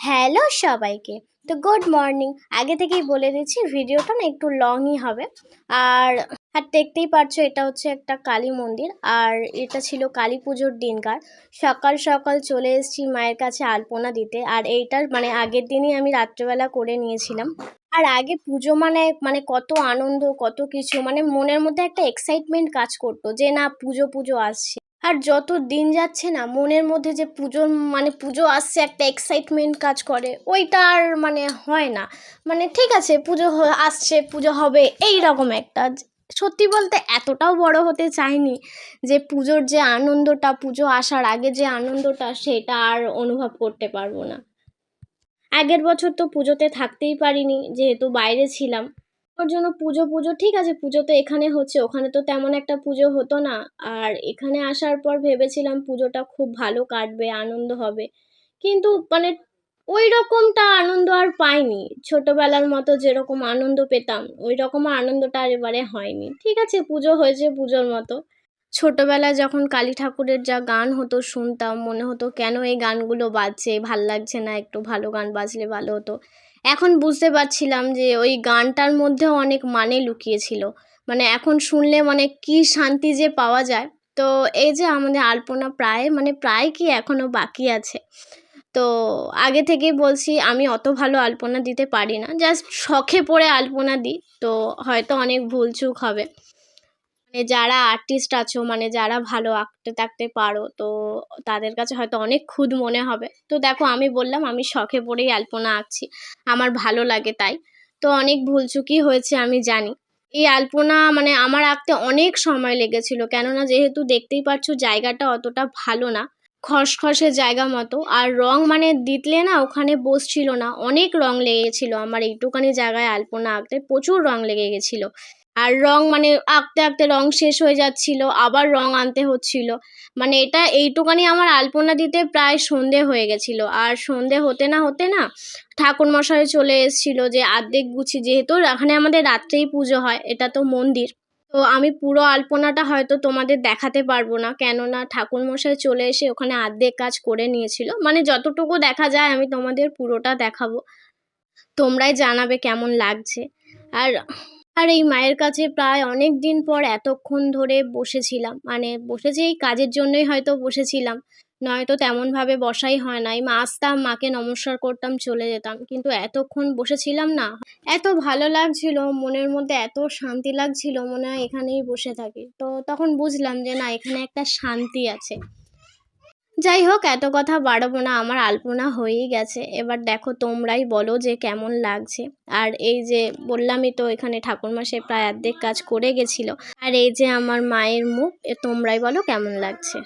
Hello সবাইকে। তো good morning. আগে থেকেই বলে দিচ্ছি ভিডিওটা না একটু লংই হবে। আর আর দেখতেই পারছো এটা হচ্ছে একটা কালী মন্দির, আর এটা ছিল কালী পুজোর দিনকার। সকাল সকাল চলে এসেছি মায়ের কাছে আলপনা দিতে, আর এইটার আগের দিনই আমি রাত্রেবেলা করে নিয়েছিলাম। আর আগে পুজো মানে কত আনন্দ, কত কিছু, মনের মধ্যে একটা এক্সাইটমেন্ট কাজ করতো যে না পুজো পুজো আসছে। আর যত দিন যাচ্ছে না মনের মধ্যে যে পুজো আসছে একটা এক্সাইটমেন্ট কাজ করে, ওইটা আর হয় না। ঠিক আছে পুজো আসছে, পুজো হবে, এই রকম একটা সত্যি বলতে এতটাও বড় হতে চাইনি যে পুজোর যে আনন্দটা, পুজো আসার আগে যে আনন্দটা, সেটা আর অনুভব করতে পারবো না। আগের বছর তো পুজোতে থাকতেই পারিনি, যেহেতু বাইরে ছিলাম। ওর জন্য পুজো পুজো ঠিক আছে, পুজো তো এখানে হচ্ছে, ওখানে তো তেমন একটা পুজো হতো না। আর এখানে আসার পর ভেবেছিলাম পুজোটা খুব ভালো কাটবে, আনন্দ হবে, কিন্তু ওই রকমটা আনন্দ আর পাইনি। ছোটবেলার মতো যেরকম আনন্দ পেতাম ওই রকম আনন্দটা আর এবারে হয়নি। ঠিক আছে পুজো হয়েছে পুজোর মতো। ছোটবেলায় যখন কালী ঠাকুরের যা গান হতো শুনতাম, মনে হতো কেন এই গানগুলো বাজছে, ভাল লাগছে না, একটু ভালো গান বাজলে ভালো হতো। এখন বুঝতে পারছিলাম যে ওই গানটার মধ্যেও অনেক মানে লুকিয়েছিল। এখন শুনলে কি শান্তি যে পাওয়া যায়। তো এই যে আমাদের আলপনা প্রায় কি এখনো বাকি আছে। তো আগে থেকেই বলছি আমি অত ভালো আলপনা দিতে পারি না, জাস্ট শখে পড়ে আলপনা দিই। তো হয়তো অনেক ভুলচুক হবে। যারা আর্টিস্ট আছো, যারা ভালো আঁকতে টাকতে পারো, তো তাদের কাছে হয়তো অনেক খুদ মনে হবে। তো দেখো আমি বললাম আমি শখে পড়েই আলপনা আঁকছি, আমার ভালো লাগে তাই। তো অনেক ভুলচুকই হয়েছে আমি জানি। এই আলপনা আমার আঁকতে অনেক সময় লেগেছিল, কেননা যেহেতু দেখতেই পাচ্ছ জায়গাটা অতটা ভালো না, খসখসে জায়গা মতো। আর রং দিতলে না ওখানে বসছিল না, অনেক রং লেগেছিল আমার এইটুকানি জায়গায় আলপনা আঁকতে, প্রচুর রং লেগে গেছিলো। আর রং আঁকতে আঁকতে রং শেষ হয়ে যাচ্ছিল, আবার রং আনতে হচ্ছিল। এটা এইটুকানি আমার আলপনা দিতে প্রায় সন্ধে হয়ে গেছিলো। আর সন্ধে হতে না হতে না ঠাকুরমশাই চলে এসেছিলো, যে অর্ধেক গুছি, যেহেতু এখানে আমাদের রাত্রেই পুজো হয়, এটা তো মন্দির। তো আমি পুরো আলপনাটা হয়তো তোমাদের দেখাতে পারবো না, কেননা ঠাকুরমশাই চলে এসে ওখানে অর্ধেক কাজ করে নিয়েছিল। যতটুকু দেখা যায় আমি তোমাদের পুরোটা দেখাবো, তোমরাই জানাবে কেমন লাগছে। আর আর এই মায়ের কাছে প্রায় অনেক দিন পর এতক্ষণ ধরে বসেছিলাম, বসেছি এই কাজের জন্যই হয়তো বসেছিলাম, নয়তো তেমনভাবে বসাই হয় না। আসতাম, মাকে নমস্কার করতাম, চলে যেতাম, কিন্তু এতক্ষণ বসেছিলাম না, এত ভালো লাগছিল, মনের মধ্যে এত শান্তি লাগছিল, মনে হয় এখানেই বসে থাকি। তো তখন বুঝলাম যে না, এখানে একটা শান্তি আছে। যাই হোক, এত কথা বাড়াবো না, আমার আলপনা হয়েই গেছে। এবার দেখো তোমরাই বলো যে কেমন লাগছে। আর এই যে বললামই তো, এখানে ঠাকুরমশাই প্রায় অর্ধেক কাজ করে গেছিলো। আর এই যে আমার মায়ের মুখ, তোমরাই বলো কেমন লাগছে।